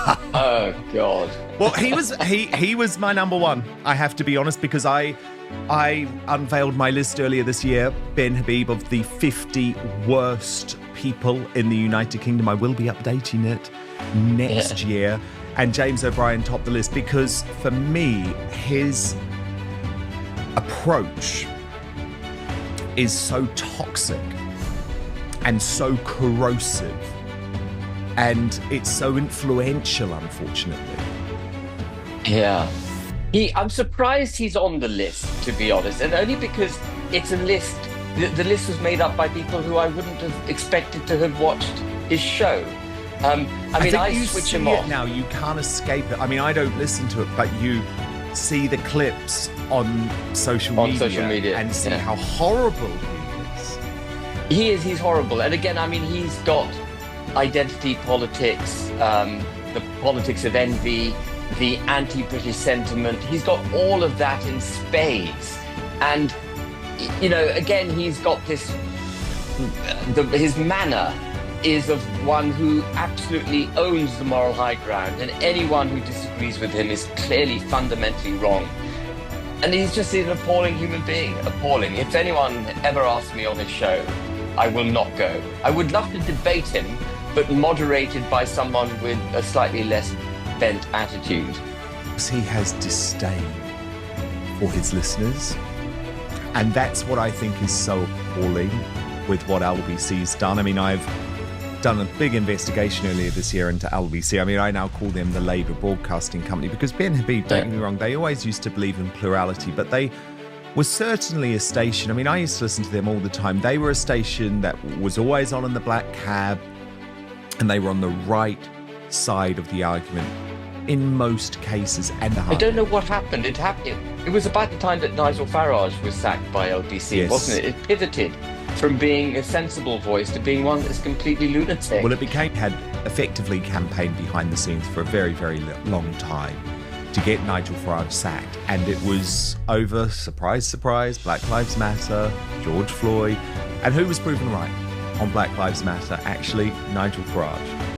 Oh God. Well, he was my number one. I have to be honest, because I unveiled my list earlier this year, Ben Habib, of the 50 worst people in the United Kingdom. I will be updating it next year, and James O'Brien topped the list because for me his approach is so toxic and so corrosive, and it's so influential, unfortunately. Yeah. I'm surprised he's on the list, to be honest, and only because it's a list. The list was made up by people who I wouldn't have expected to have watched his show. I switch him off. Now you can't escape it. I mean, I don't listen to it, but you see the clips on social media and see how horrible he is. He is. He's horrible. And again, I mean, he's got identity politics, the politics of envy, the anti-British sentiment. He's got all of that in spades. And, you know, again, he's got this, his manner is of one who absolutely owns the moral high ground, and anyone who disagrees with him is clearly fundamentally wrong. And he's just an appalling human being, appalling. If anyone ever asks me on his show, I will not go. I would love to debate him, but moderated by someone with a slightly less bent attitude. He has disdain for his listeners, and that's what I think is so appalling with what LBC's done. I mean, I've done a big investigation earlier this year into LBC. I mean, I now call them the Labour Broadcasting Company, because Ben Habib, don't get me wrong, they always used to believe in plurality, but they were certainly a station. I mean, I used to listen to them all the time. They were a station that was always on in the black cab, and they were on the right side of the argument in most cases. And I don't know what happened. It was about the time that Nigel Farage was sacked by LBC, yes, wasn't it? It pivoted from being a sensible voice to being one that's completely lunatic. Well, had effectively campaigned behind the scenes for a very, very long time to get Nigel Farage sacked. And it was over, surprise, surprise, Black Lives Matter, George Floyd. And who was proven right on Black Lives Matter? Actually, Nigel Farage.